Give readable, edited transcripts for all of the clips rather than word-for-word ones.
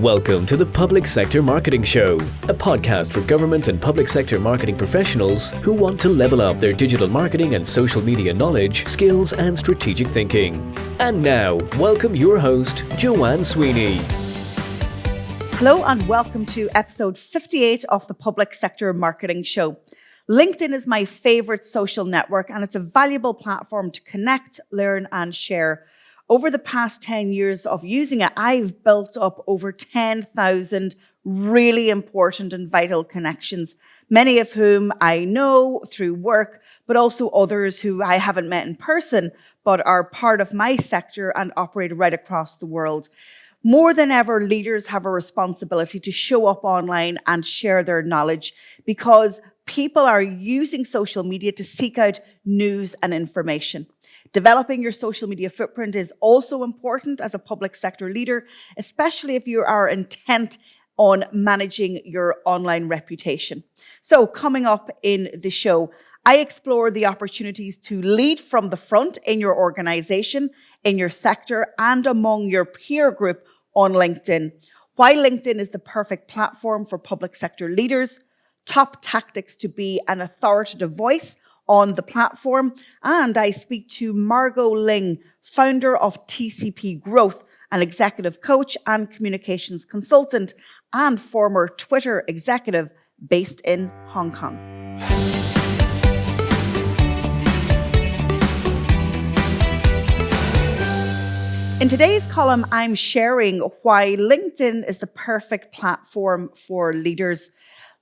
Welcome to the Public Sector Marketing Show, a podcast for government and public sector marketing professionals who want to level up their digital marketing and social media knowledge, skills, and strategic thinking. And now, welcome your host, Joanne Sweeney. Hello and welcome to episode 58 of the Public Sector Marketing Show. LinkedIn is my favorite social network and it's a valuable platform to connect, learn, and share. Over the past 10 years of using it, I've built up over 10,000 really important and vital connections, many of whom I know through work, but also others who I haven't met in person, but are part of my sector and operate right across the world. More than ever, leaders have a responsibility to show up online and share their knowledge because people are using social media to seek out news and information. Developing your social media footprint is also important as a public sector leader, especially if you are intent on managing your online reputation. So coming up in the show, I explore the opportunities to lead from the front in your organization, in your sector, and among your peer group on LinkedIn. Why LinkedIn is the perfect platform for public sector leaders, top tactics to be an authoritative voice on the platform, and I speak to Margot Ling, founder of TCP Growth, an executive coach and communications consultant, and former Twitter executive based in Hong Kong. In today's column, I'm sharing why LinkedIn is the perfect platform for leaders.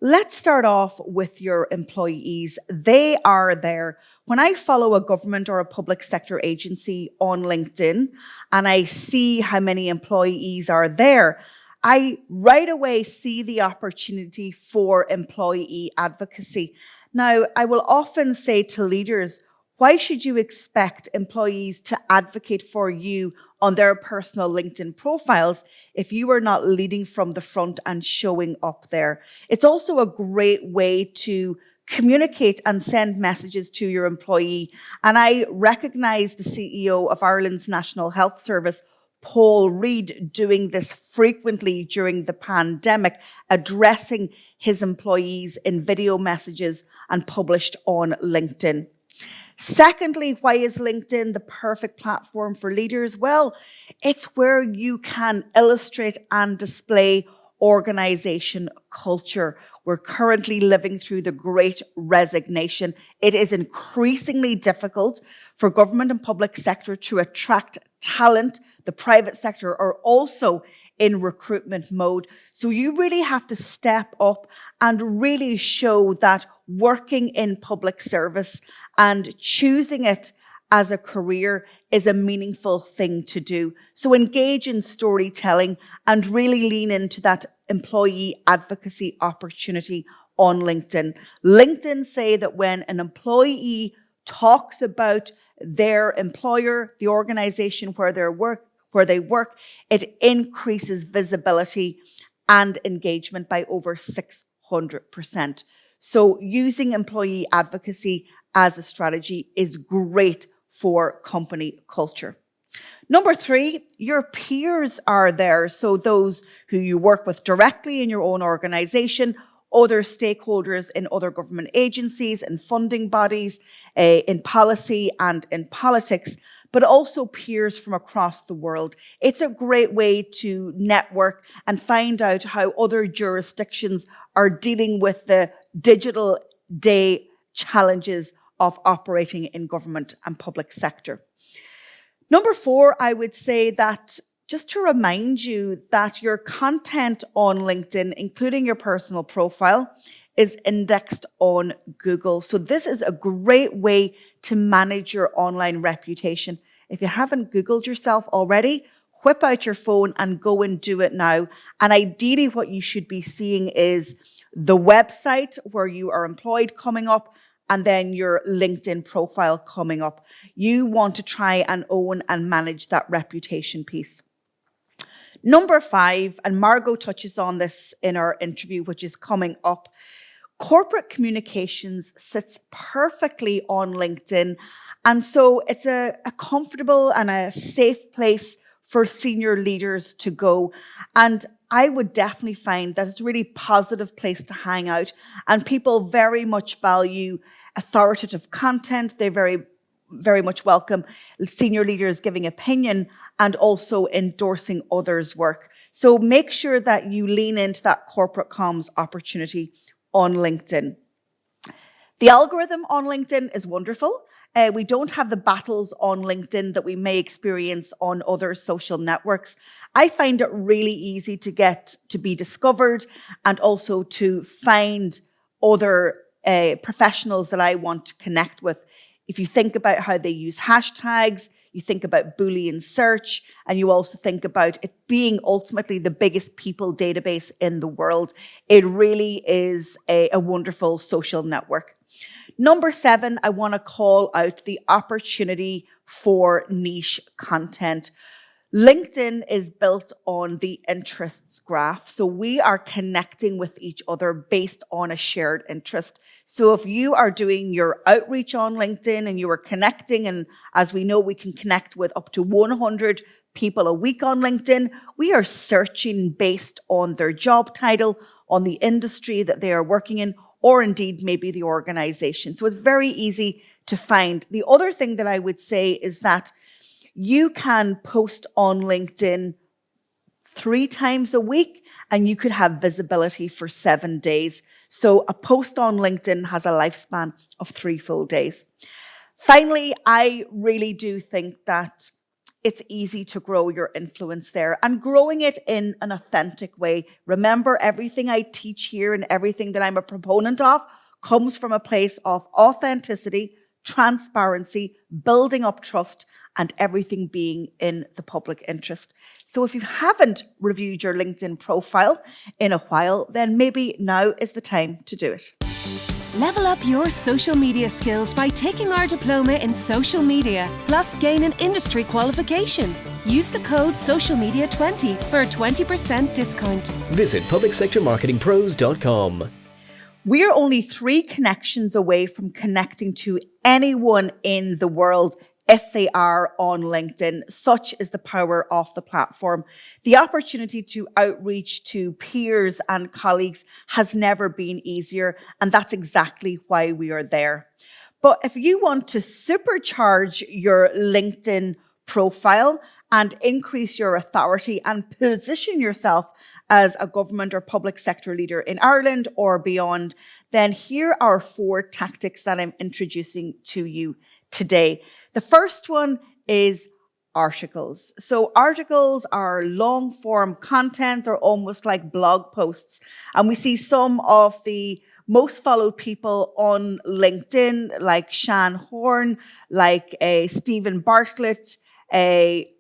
Let's start off with your employees. They are there. When I follow a government or a public sector agency on LinkedIn and I see how many employees are there, I right away see the opportunity for employee advocacy. Now, I will often say to leaders, why should you expect employees to advocate for you on their personal LinkedIn profiles if you are not leading from the front and showing up there? It's also a great way to communicate and send messages to your employee. And I recognize the CEO of Ireland's National Health Service, Paul Reid, doing this frequently during the pandemic, addressing his employees in video messages and published on LinkedIn. Secondly, why is LinkedIn the perfect platform for leaders? Well, it's where you can illustrate and display organization culture. We're currently living through the Great Resignation. It is increasingly difficult for government and public sector to attract talent. The private sector are also in recruitment mode. So you really have to step up and really show that working in public service and choosing it as a career is a meaningful thing to do. So engage in storytelling and really lean into that employee advocacy opportunity on LinkedIn. LinkedIn say that when an employee talks about their employer, the organization where they work, it increases visibility and engagement by over 600%. So using employee advocacy as a strategy is great for company culture. Number 3, your peers are there. So those who you work with directly in your own organization, other stakeholders in other government agencies and funding bodies, in policy and in politics, but also peers from across the world. It's a great way to network and find out how other jurisdictions are dealing with the digital day challenges of operating in government and public sector. Number 4, I would say that just to remind you that your content on LinkedIn, including your personal profile, is indexed on Google. So this is a great way to manage your online reputation. If you haven't Googled yourself already, whip out your phone and go and do it now. And ideally what you should be seeing is the website where you are employed coming up and then your LinkedIn profile coming up. You want to try and own and manage that reputation piece. Number 5, and Margot touches on this in our interview, which is coming up, corporate communications sits perfectly on LinkedIn. And so it's a comfortable and a safe place for senior leaders to go. And I would definitely find that it's a really positive place to hang out, and people very much value authoritative content. They very much welcome senior leaders giving opinion and also endorsing others' work. So make sure that you lean into that corporate comms opportunity on LinkedIn. The algorithm on LinkedIn is wonderful. We don't have the battles on LinkedIn that we may experience on other social networks. I find it really easy to be discovered and also to find other professionals that I want to connect with. If you think about how they use hashtags, you think about Boolean search, and you also think about it being ultimately the biggest people database in the world. It really is a wonderful social network. Number 7, I want to call out the opportunity for niche content. LinkedIn is built on the interests graph. So we are connecting with each other based on a shared interest. So if you are doing your outreach on LinkedIn and you are connecting, and as we know, we can connect with up to 100 people a week on LinkedIn, we are searching based on their job title, on the industry that they are working in, or indeed maybe the organization. So it's very easy to find. The other thing that I would say is that you can post on LinkedIn 3 times a week and you could have visibility for 7 days. So a post on LinkedIn has a lifespan of 3 full days. Finally, I really do think that it's easy to grow your influence there and growing it in an authentic way. Remember, everything I teach here and everything that I'm a proponent of comes from a place of authenticity, transparency, building up trust, and everything being in the public interest. So if you haven't reviewed your LinkedIn profile in a while, then maybe now is the time to do it. Level up your social media skills by taking our diploma in social media, plus gain an industry qualification. Use the code SOCIALMEDIA20 for a 20% discount. Visit publicsectormarketingpros.com. We're only 3 connections away from connecting to anyone in the world if they are on LinkedIn. Such is the power of the platform. The opportunity to outreach to peers and colleagues has never been easier, and that's exactly why we are there. But if you want to supercharge your LinkedIn profile and increase your authority and position yourself as a government or public sector leader in Ireland or beyond, then here are 4 tactics that I'm introducing to you today. The first one is articles. So articles are long form content. They're almost like blog posts. And we see some of the most followed people on LinkedIn, like Shan Horn, like Stephen Bartlett,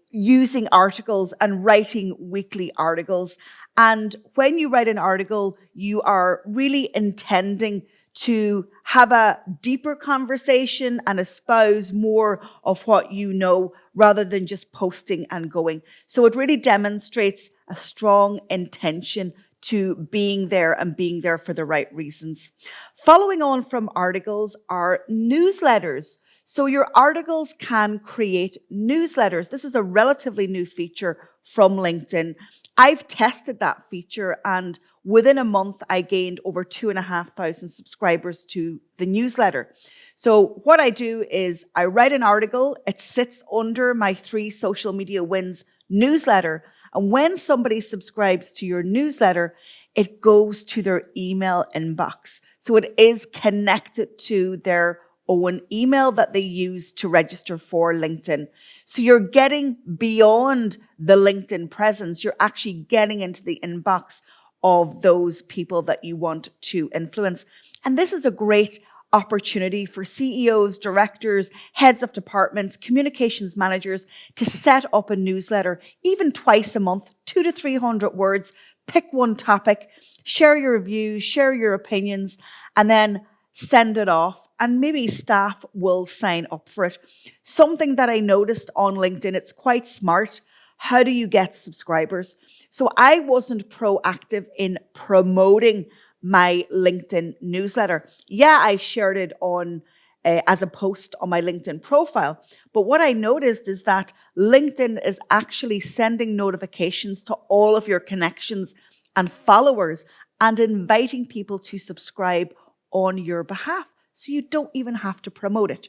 using articles and writing weekly articles. And when you write an article, you are really intending to have a deeper conversation and espouse more of what you know rather than just posting and going. So it really demonstrates a strong intention to being there and being there for the right reasons. Following on from articles are newsletters. So your articles can create newsletters. This is a relatively new feature from LinkedIn. I've tested that feature, and within a month, I gained over 2,500 subscribers to the newsletter. So what I do is I write an article. It sits under my 3 Social Media Wins newsletter. And when somebody subscribes to your newsletter, it goes to their email inbox. So it is connected to their own email that they use to register for LinkedIn. So you're getting beyond the LinkedIn presence. You're actually getting into the inbox of those people that you want to influence. And this is a great opportunity for CEOs, directors, heads of departments, communications managers to set up a newsletter, even twice a month, 200 to 300 words, pick one topic, share your views, share your opinions, and then send it off, and maybe staff will sign up for it. Something that I noticed on LinkedIn, it's quite smart. How do you get subscribers? So I wasn't proactive in promoting my LinkedIn newsletter. Yeah, I shared it on as a post on my LinkedIn profile. But what I noticed is that LinkedIn is actually sending notifications to all of your connections and followers and inviting people to subscribe on your behalf. So you don't even have to promote it.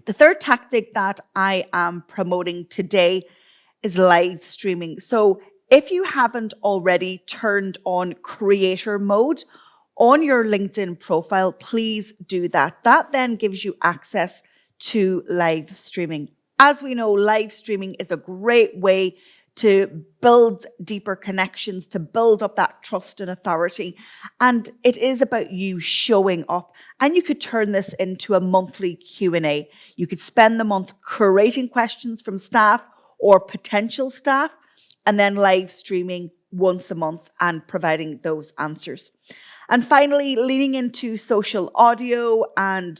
The third tactic that I am promoting today is live streaming. So if you haven't already turned on creator mode on your LinkedIn profile, please do that. That then gives you access to live streaming. As we know, live streaming is a great way to build deeper connections, to build up that trust and authority. And it is about you showing up. And you could turn this into a monthly Q&A. You could spend the month curating questions from staff or potential staff, and then live streaming once a month and providing those answers. And finally, leaning into social audio and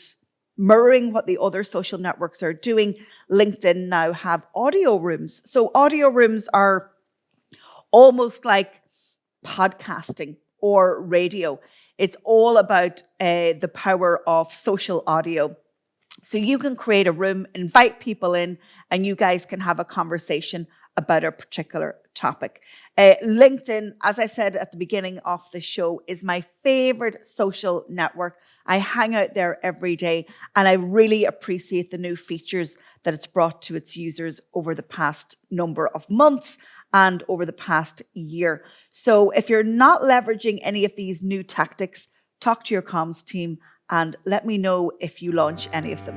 mirroring what the other social networks are doing, LinkedIn now have audio rooms. So audio rooms are almost like podcasting or radio. It's all about the power of social audio. So you can create a room, invite people in, and you guys can have a conversation about a particular topic. LinkedIn, as I said at the beginning of the show, is my favorite social network. I hang out there every day, and I really appreciate the new features that it's brought to its users over the past number of months and over the past year. So if you're not leveraging any of these new tactics, talk to your comms team and let me know if you launch any of them.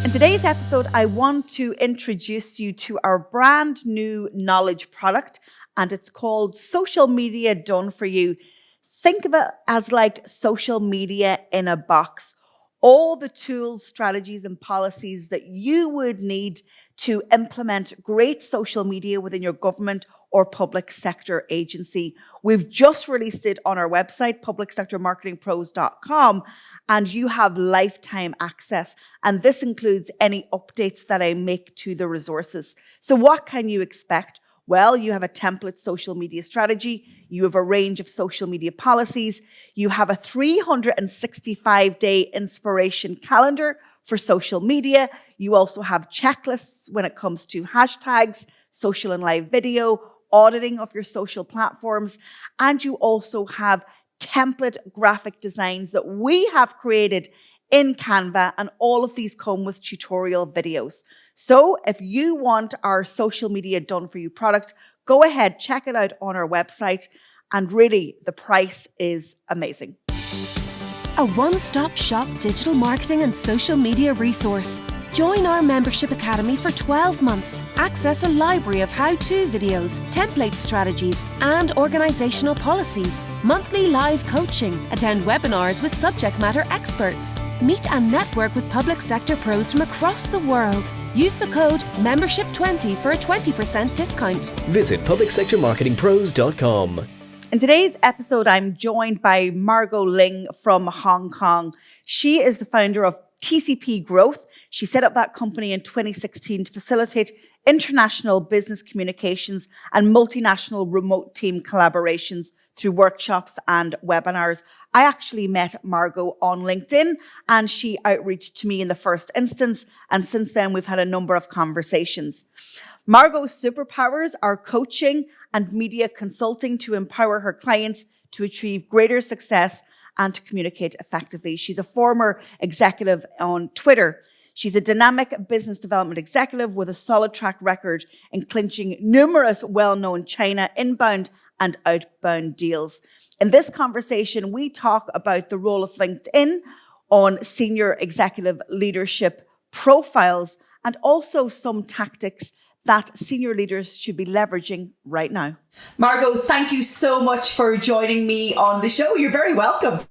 In today's episode, I want to introduce you to our brand new knowledge product, and it's called Social Media Done For You. Think of it as like social media in a box. All the tools, strategies, and policies that you would need to implement great social media within your government or public sector agency. We've just released it on our website, publicsectormarketingpros.com, and you have lifetime access. And this includes any updates that I make to the resources. So what can you expect? Well, you have a template social media strategy, you have a range of social media policies, you have a 365-day inspiration calendar for social media, you also have checklists when it comes to hashtags, social and live video, auditing of your social platforms, and you also have template graphic designs that we have created in Canva, and all of these come with tutorial videos. So if you want our Social Media Done For You product, go ahead, check it out on our website, and really the price is amazing. A one-stop shop digital marketing and social media resource. Join our membership academy for 12 months. Access a library of how-to videos, template strategies, and organizational policies. Monthly live coaching. Attend webinars with subject matter experts. Meet and network with public sector pros from across the world. Use the code MEMBERSHIP20 for a 20% discount. Visit publicsectormarketingpros.com. In today's episode, I'm joined by Margot Ling from Hong Kong. She is the founder of TCP Growth. She set up that company in 2016 to facilitate international business communications and multinational remote team collaborations through workshops and webinars. I actually met Margot on LinkedIn, and she outreached to me in the first instance. And since then, we've had a number of conversations. Margot's superpowers are coaching and media consulting to empower her clients to achieve greater success and to communicate effectively. She's a former executive on Twitter. She's a dynamic business development executive with a solid track record in clinching numerous well-known China inbound and outbound deals. In this conversation, we talk about the role of LinkedIn on senior executive leadership profiles and also some tactics that senior leaders should be leveraging right now. Margot, thank you so much for joining me on the show. You're very welcome.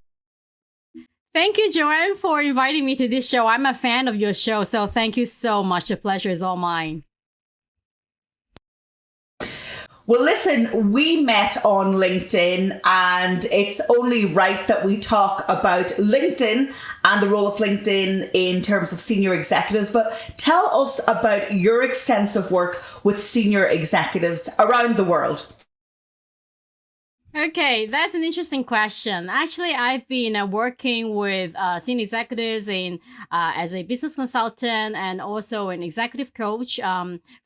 Thank you, Joanne, for inviting me to this show. I'm a fan of your show, so thank you so much. The pleasure is all mine. Well, listen, we met on LinkedIn, and it's only right that we talk about LinkedIn and the role of LinkedIn in terms of senior executives. But tell us about your extensive work with senior executives around the world. Okay, that's an interesting question. Actually, I've been working with senior executives in as a business consultant and also an executive coach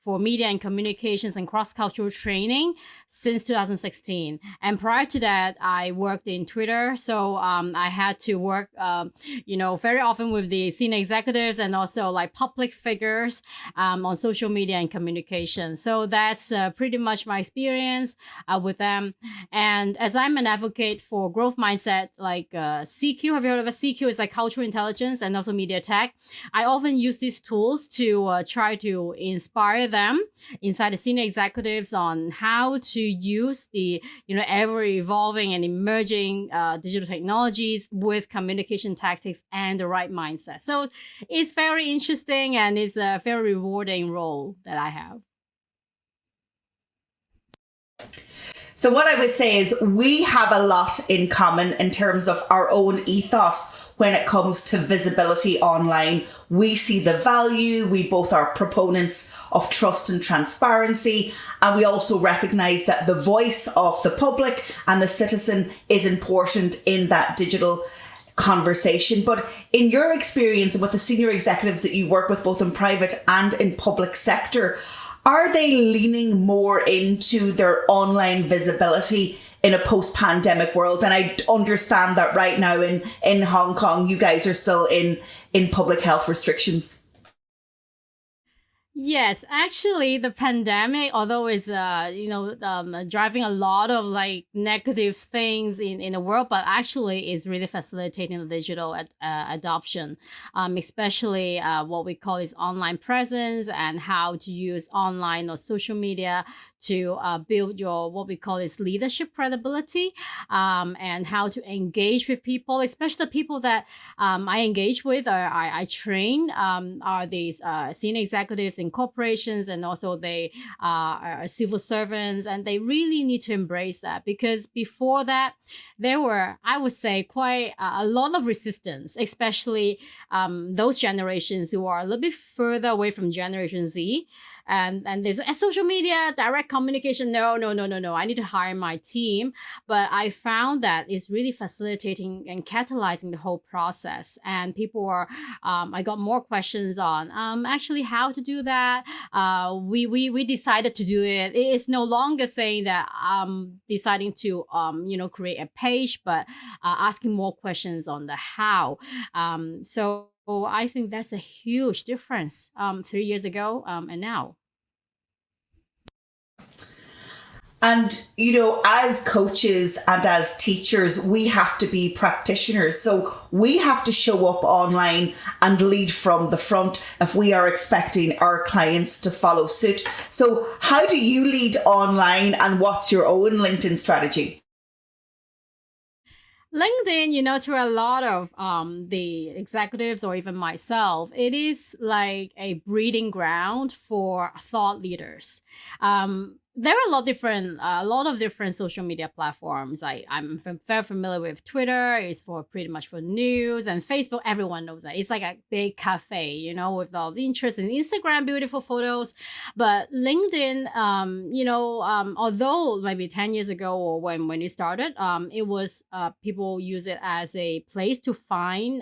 for media and communications and cross-cultural training since 2016. And prior to that, I worked in Twitter, so I had to work, very often with the senior executives and also like public figures on social media and communication. So that's pretty much my experience with them. And as I'm an advocate for growth mindset, like CQ, have you heard of a CQ? It's like cultural intelligence and also media tech. I often use these tools to try to inspire them inside the senior executives on how to use the ever evolving and emerging digital technologies with communication tactics and the right mindset. So it's very interesting and it's a very rewarding role that I have. So what I would say is we have a lot in common in terms of our own ethos when it comes to visibility online. We see the value. We both are proponents of trust and transparency. And we also recognize that the voice of the public and the citizen is important in that digital conversation. But in your experience with the senior executives that you work with, both in private and in public sector, are they leaning more into their online visibility in a post-pandemic world? And I understand that right now in Hong Kong, you guys are still in public health restrictions. Yes, actually, the pandemic, although it's driving a lot of like negative things in the world, but actually is really facilitating the digital adoption, especially what we call is online presence and how to use online or social media to build your what we call is leadership credibility, and how to engage with people, especially the people that I engage with or I train are these senior executives in corporations, and also they are civil servants, and they really need to embrace that, because before that there were, I would say, quite a lot of resistance, especially those generations who are a little bit further away from Generation Z. And there's social media, direct communication. No. I need to hire my team. But I found that it's really facilitating and catalyzing the whole process. And people are, I got more questions on actually how to do that. We decided to do it. It's no longer saying that deciding to create a page, but asking more questions on the how. So I think that's a huge difference 3 years ago and now. And, as coaches and as teachers, we have to be practitioners. So we have to show up online and lead from the front if we are expecting our clients to follow suit. So how do you lead online, and what's your own LinkedIn strategy? LinkedIn, to a lot of the executives or even myself, it is like a breeding ground for thought leaders. There are a lot of different social media platforms. I'm very familiar with Twitter. It's for pretty much for news, and Facebook. Everyone knows that it's like a big cafe, with all the interest in Instagram, beautiful photos. But LinkedIn, although maybe 10 years ago or when it started, it was people use it as a place to find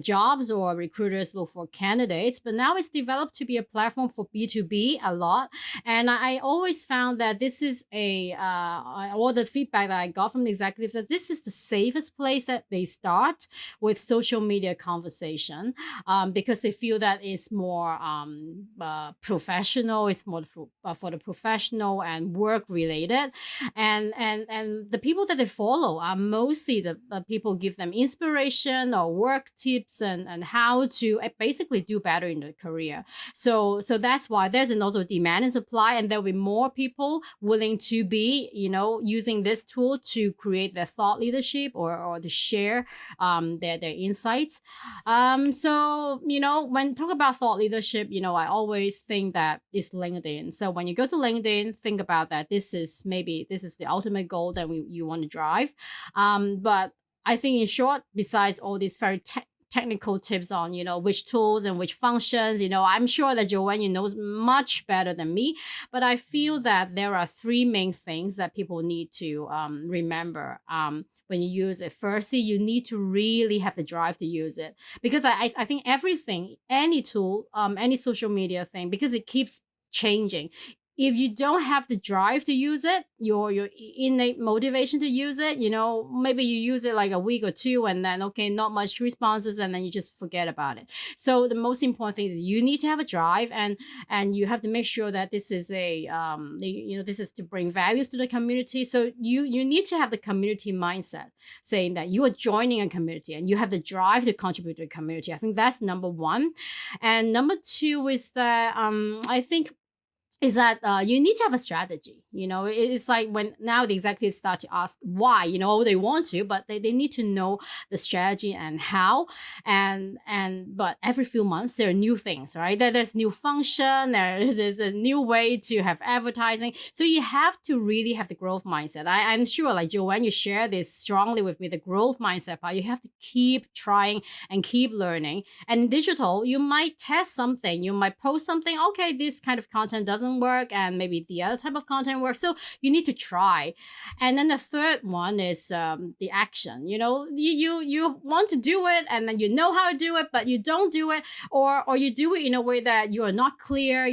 jobs, or recruiters look for candidates. But now it's developed to be a platform for B2B a lot, and I always found that this is all the feedback that I got from the executives, that this is the safest place that they start with social media conversation, because they feel that it's more professional, it's more for the professional and work related, and the people that they follow are mostly the people give them inspiration or work tips and how to basically do better in their career. So that's why there's also demand and supply, and there'll be more people willing to be, using this tool to create their thought leadership or to share their insights. So, when talk about thought leadership, I always think that it's LinkedIn. So when you go to LinkedIn, think about that. This is the ultimate goal that you want to drive. But I think in short, besides all these very technical tips on, which tools and which functions. I'm sure that Joanne, knows much better than me, but I feel that there are three main things that people need to remember when you use it. Firstly, you need to really have the drive to use it, because I think everything, any tool, any social media thing, because it keeps changing. If you don't have the drive to use it, your innate motivation to use it, maybe you use it like a week or two and then, okay, not much responses, and then you just forget about it. So the most important thing is you need to have a drive, and you have to make sure that this is this is to bring values to the community. So you need to have the community mindset, saying that you are joining a community and you have the drive to contribute to the community. I think that's number one. And number two is that I think is that you need to have a strategy. It's like when now the executives start to ask why, they want to, but they need to know the strategy and how. But every few months there are new things, right? There's new function, there's a new way to have advertising. So you have to really have the growth mindset. I'm sure, like Joanne, you share this strongly with me, the growth mindset part. You have to keep trying and keep learning. And in digital, you might test something, you might post something, okay, this kind of content doesn't work, and maybe the other type of content works. So you need to try. And then the third one is the action. You want to do it, and then you know how to do it, but you don't do it, or you do it in a way that you are not clear.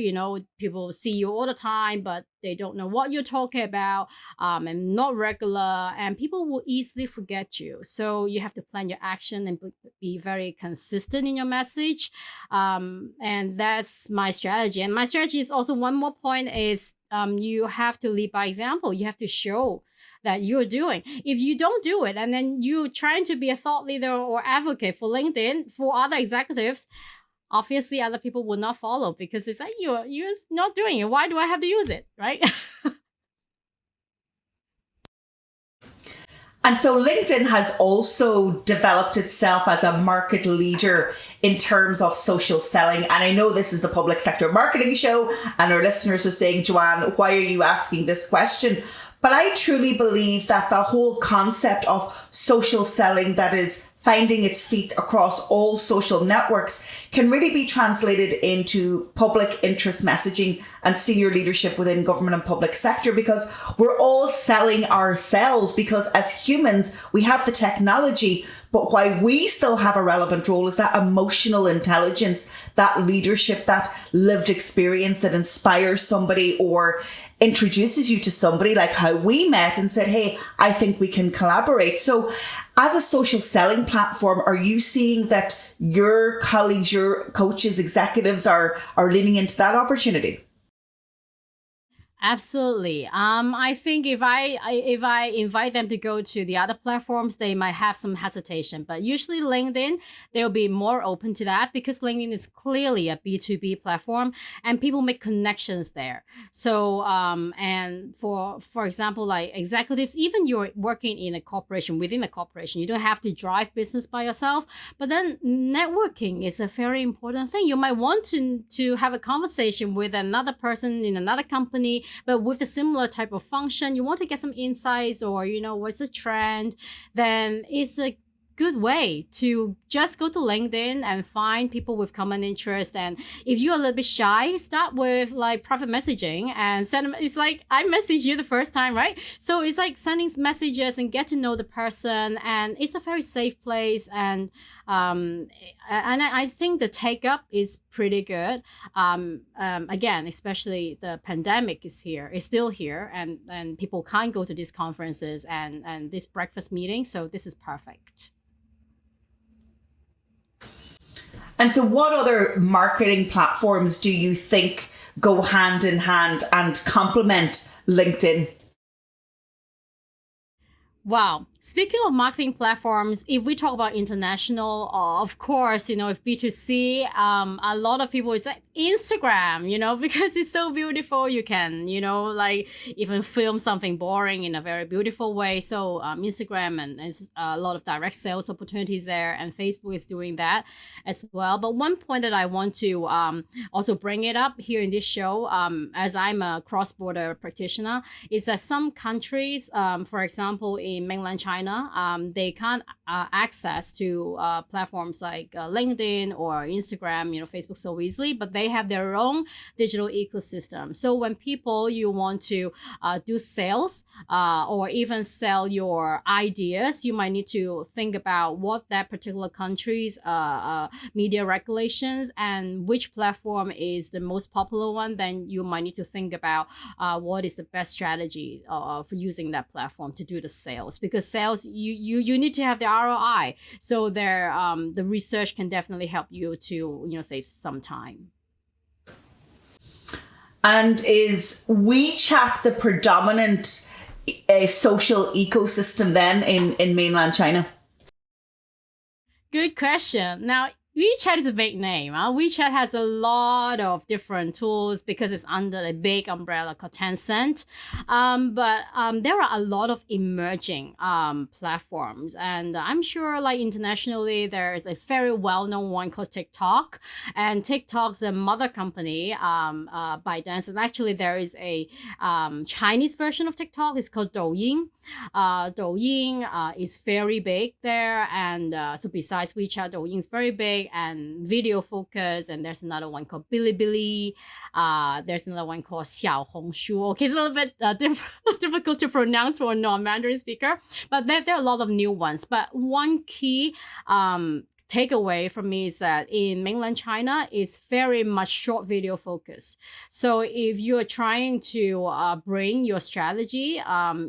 People see you all the time, but they don't know what you're talking about, and not regular, and people will easily forget you. So you have to plan your action and be very consistent in your message. And that's my strategy. And my strategy is also, one more point is, you have to lead by example. You have to show that you're doing. If you don't do it, and then you're trying to be a thought leader or advocate for LinkedIn for other executives, obviously other people will not follow, because it's like, you're not doing it. Why do I have to use it, right? And so LinkedIn has also developed itself as a market leader in terms of social selling. And I know this is the Public Sector Marketing Show, and our listeners are saying, Joanne, why are you asking this question? But I truly believe that the whole concept of social selling that is finding its feet across all social networks can really be translated into public interest messaging and senior leadership within government and public sector, because we're all selling ourselves, because as humans, we have the technology, but why we still have a relevant role is that emotional intelligence, that leadership, that lived experience that inspires somebody or introduces you to somebody, like how we met and said, hey, I think we can collaborate. So as a social selling platform, are you seeing that your colleagues, your coaches, executives are leaning into that opportunity? Absolutely. I think if I invite them to go to the other platforms, they might have some hesitation. But usually LinkedIn, they'll be more open to that, because LinkedIn is clearly a B2B platform and people make connections there. So and for example, like executives, even you're working in a corporation, within a corporation, you don't have to drive business by yourself. But then networking is a very important thing. You might want to have a conversation with another person in another company, but with a similar type of function. You want to get some insights, or what's the trend, then it's a good way to just go to LinkedIn and find people with common interest. And if you're a little bit shy, start with like private messaging and send them. It's like I messaged you the first time, right? So it's like sending messages and get to know the person, and it's a very safe place. And I think the take up is pretty good. Again, especially the pandemic is still here, and people can't go to these conferences and this breakfast meeting. So this is perfect. And so what other marketing platforms do you think go hand in hand and complement LinkedIn? Wow. Speaking of marketing platforms, if we talk about international, of course, if B2C, a lot of people, it's like Instagram, because it's so beautiful. You can, like even film something boring in a very beautiful way. So Instagram and a lot of direct sales opportunities there, and Facebook is doing that as well. But one point that I want to also bring it up here in this show, as I'm a cross-border practitioner, is that some countries, for example, in mainland China, they can't access to platforms like LinkedIn or Instagram, Facebook so easily, but they have their own digital ecosystem. So when you want to do sales or even sell your ideas, you might need to think about what that particular country's media regulations and which platform is the most popular one. Then you might need to think about what is the best strategy for using that platform to do the sales, because sales you need to have the ROI. So the research can definitely help you to save some time. And is WeChat the predominant social ecosystem then in mainland China? Good question. Now, WeChat is a big name. WeChat has a lot of different tools because it's under a big umbrella called Tencent. But there are a lot of emerging platforms. And I'm sure like internationally, there's a very well-known one called TikTok. And TikTok's a mother company ByteDance. And actually, there is a Chinese version of TikTok. It's called Douyin. Douyin is very big there. And so besides WeChat, Douyin is very big and video focus. And there's another one called Bilibili. There's another one called Xiaohongshu. Okay, it's a little bit difficult to pronounce for a non-Mandarin speaker, but there are a lot of new ones. But one key takeaway from me is that in mainland China is very much short video focused. So if you're trying to bring your strategy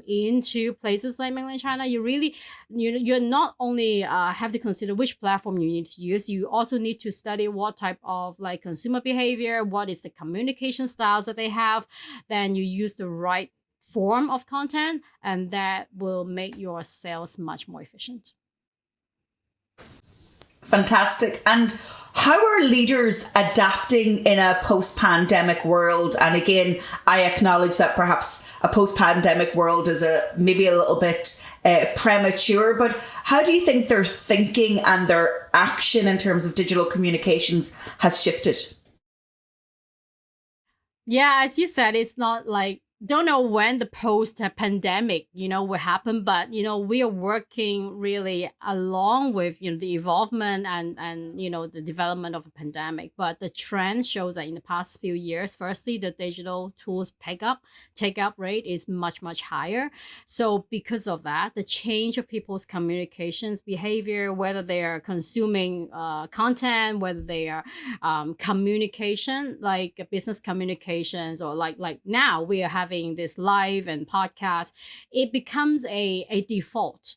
into places like mainland China, you're not only have to consider which platform you need to use, you also need to study what type of like consumer behavior, what is the communication styles that they have. Then you use the right form of content, and that will make your sales much more efficient. Fantastic. And how are leaders adapting in a post-pandemic world? And again, I acknowledge that perhaps a post-pandemic world is maybe a little bit premature, but how do you think their thinking and their action in terms of digital communications has shifted? Yeah, as you said, it's not like, don't know when the post-pandemic, will happen, but, we are working really along with, the evolvement and the development of a pandemic. But the trend shows that in the past few years, firstly, the digital tools take-up rate is much, much higher. So because of that, the change of people's communications behavior, whether they are consuming content, whether they are communication, like business communications, or like now we are having this live and podcast, it becomes a default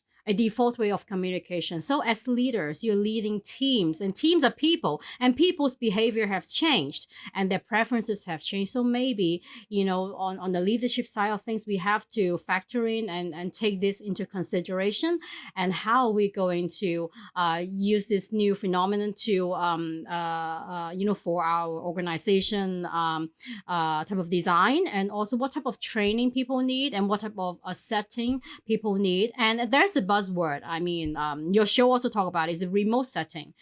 way of communication. So as leaders, you're leading teams, and teams are people, and people's behavior has changed and their preferences have changed. So maybe, on the leadership side of things, we have to factor in and take this into consideration, and how are we going to use this new phenomenon to, for our organization type of design, and also what type of training people need and what type of setting people need. And there's a buzzword. I mean, your show also talk about is a remote setting.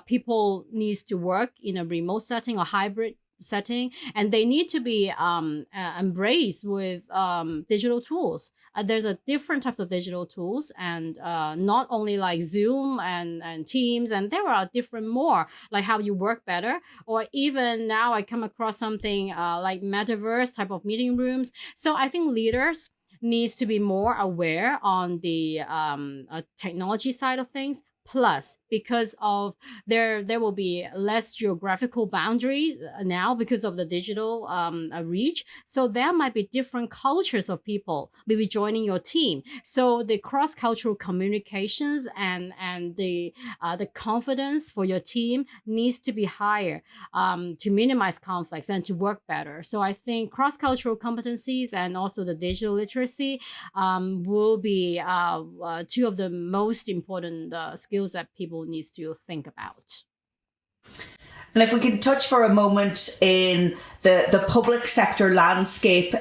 People needs to work in a remote setting or hybrid setting, and they need to be embraced with digital tools. There's a different types of digital tools, and not only like Zoom and Teams, and there are different more, like how you work better, or even now I come across something like metaverse type of meeting rooms. So I think leaders needs to be more aware on the technology side of things. Plus, because of there will be less geographical boundaries now because of the digital reach. So there might be different cultures of people maybe joining your team. So the cross-cultural communications and the confidence for your team needs to be higher to minimize conflicts and to work better. So I think cross-cultural competencies and also the digital literacy will be two of the most important skills that people need to think about. And if we can touch for a moment in the public sector landscape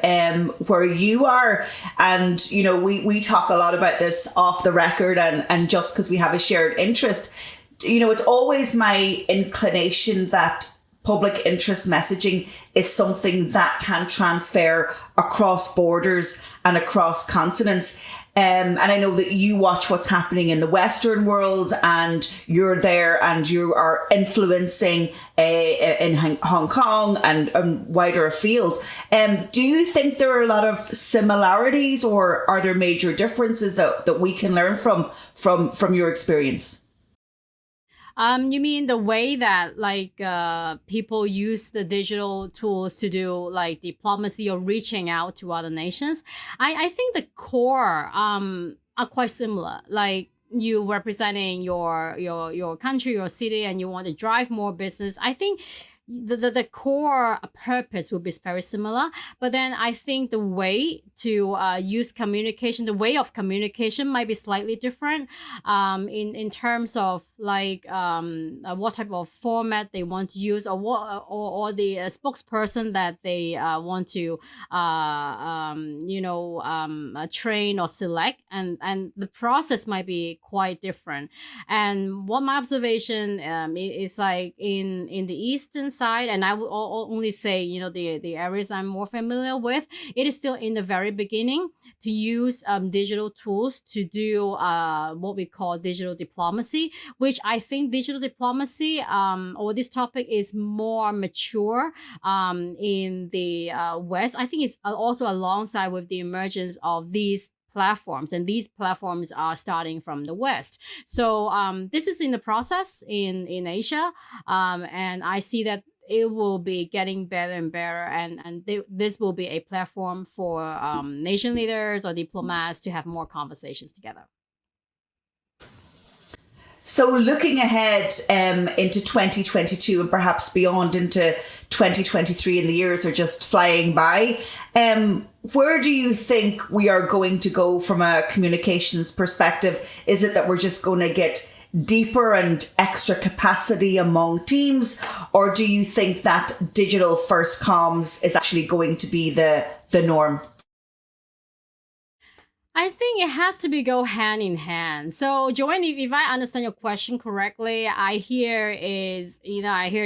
where you are, and we talk a lot about this off the record, and just because we have a shared interest, it's always my inclination that public interest messaging is something that can transfer across borders and across continents. And I know that you watch what's happening in the Western world, and you're there and you are influencing in Hong Kong and wider afield. Do you think there are a lot of similarities, or are there major differences that we can learn from your experience? You mean the way that people use the digital tools to do like diplomacy or reaching out to other nations? I think the core are quite similar. Like you representing your country, your city, and you want to drive more business. I think the core purpose will be very similar, but then I think the way to use communication, the way of communication might be slightly different in terms of what type of format they want to use, or what or the spokesperson that they want to train or select, and the process might be quite different. And what my observation is like in the eastern side, and I will only say the areas I'm more familiar with, it is still in the very beginning to use digital tools to do what we call digital diplomacy, which I think digital diplomacy or this topic is more mature in the West. I think it's also alongside with the emergence of these platforms, and these platforms are starting from the West. So this is in the process in Asia, and I see that it will be getting better and better, and this will be a platform for nation leaders or diplomats to have more conversations together. So looking ahead into 2022 and perhaps beyond into 2023, and the years are just flying by, where do you think we are going to go from a communications perspective? Is it that we're just going to get deeper and extra capacity among teams, or do you think that digital first comms is actually going to be the norm? I think it has to be go hand in hand. So Joanne, if I understand your question correctly, I hear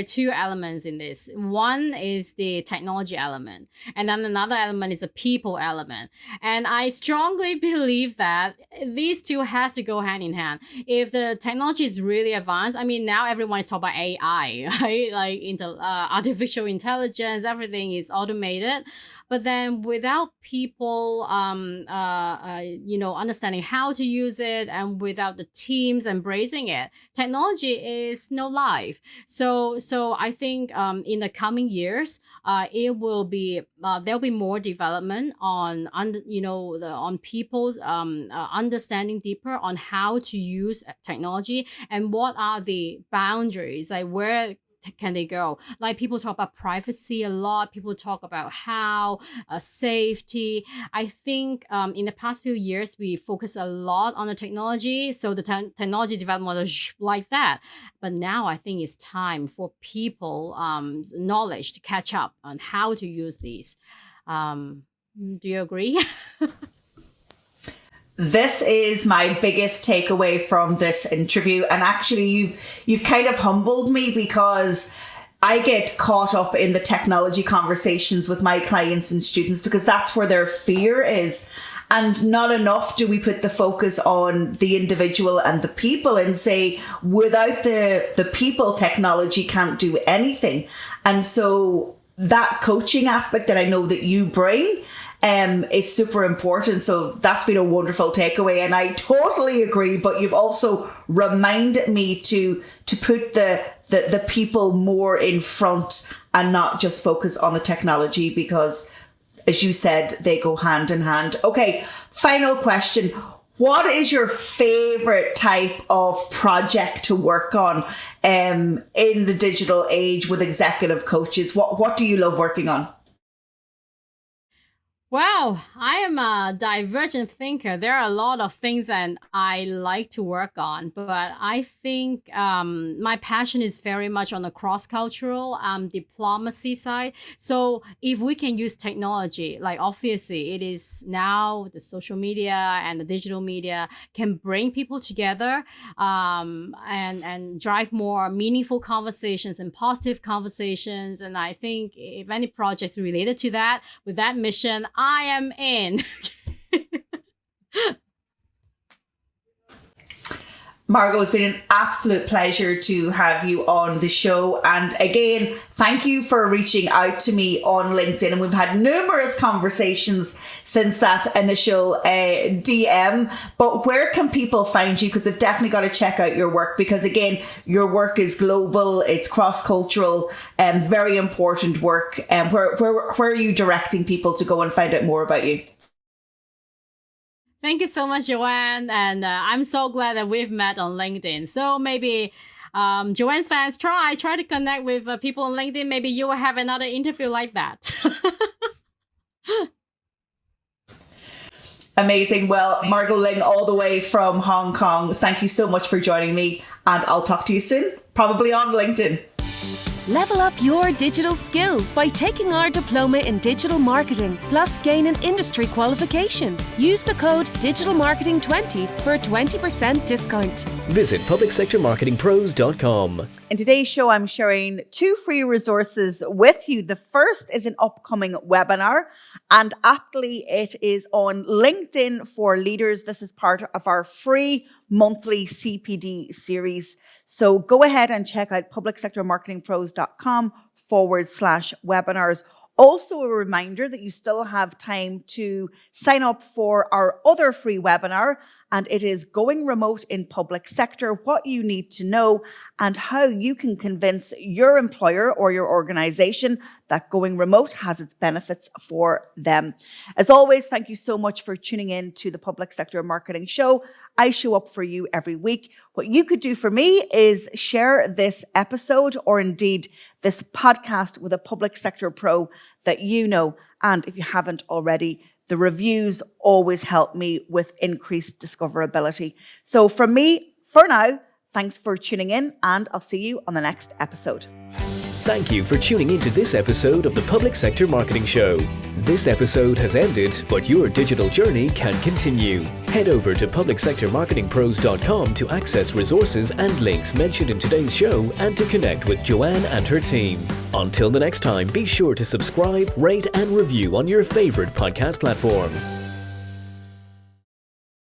two elements in this. One is the technology element, and then another element is the people element. And I strongly believe that these two has to go hand in hand. If the technology is really advanced, I mean, now everyone is talking about AI, right? Like artificial intelligence, everything is automated. But then without people, understanding how to use it, and without the teams embracing it, technology is no life. So I think in the coming years, it will be there'll be more development on people's understanding deeper on how to use technology and what are the boundaries, like where can they go? Like people talk about privacy a lot. People talk about how safety. I think in the past few years, we focus a lot on the technology. So the technology development was like that. But now I think it's time for people knowledge to catch up on how to use these. Do you agree? This is my biggest takeaway from this interview. And actually, you've kind of humbled me, because I get caught up in the technology conversations with my clients and students, because that's where their fear is. And not enough do we put the focus on the individual and the people, and say, without the people, technology can't do anything. And so that coaching aspect that I know that you bring is super important. So that's been a wonderful takeaway, and I totally agree. But you've also reminded me to put the people more in front and not just focus on the technology, because, as you said, they go hand in hand. Okay, final question. What is your favorite type of project to work on in the digital age with executive coaches? What do you love working on? Wow, I am a divergent thinker. There are a lot of things that I like to work on, but I think my passion is very much on the cross-cultural diplomacy side. So if we can use technology, like obviously it is now the social media and the digital media can bring people together and drive more meaningful conversations and positive conversations. And I think if any projects related to that, with that mission, I am in. Margot, it's been an absolute pleasure to have you on the show. And again, thank you for reaching out to me on LinkedIn. And we've had numerous conversations since that initial DM. But where can people find you? Because they've definitely got to check out your work, because again, your work is global, it's cross-cultural, and very important work. And where are you directing people to go and find out more about you? Thank you so much, Joanne. And I'm so glad that we've met on LinkedIn. So maybe Joanne's fans, try to connect with people on LinkedIn. Maybe you will have another interview like that. Amazing. Well, Margot Ling, all the way from Hong Kong, thank you so much for joining me. And I'll talk to you soon, probably on LinkedIn. Level up your digital skills by taking our diploma in digital marketing, plus gain an industry qualification. Use the code DigitalMarketing20 for a 20% discount. Visit publicsectormarketingpros.com. In today's show, I'm sharing 2 free resources with you. The first is an upcoming webinar, and aptly it is on LinkedIn for Leaders. This is part of our free monthly CPD series. So go ahead and check out publicsectormarketingpros.com/webinars. Also a reminder that you still have time to sign up for our other free webinar, and it is Going Remote in Public Sector, What You Need to Know and How You Can Convince Your Employer or your organization that going remote has its benefits for them. As always, thank you so much for tuning in to the Public Sector Marketing Show. I show up for you every week. What you could do for me is share this episode or indeed this podcast with a public sector pro that you know. And if you haven't already, the reviews always help me with increased discoverability. So from me, for now, thanks for tuning in, and I'll see you on the next episode. Thank you for tuning into this episode of the Public Sector Marketing Show. This episode has ended, but your digital journey can continue. Head over to publicsectormarketingpros.com to access resources and links mentioned in today's show and to connect with Joanne and her team. Until the next time, be sure to subscribe, rate, and review on your favorite podcast platform.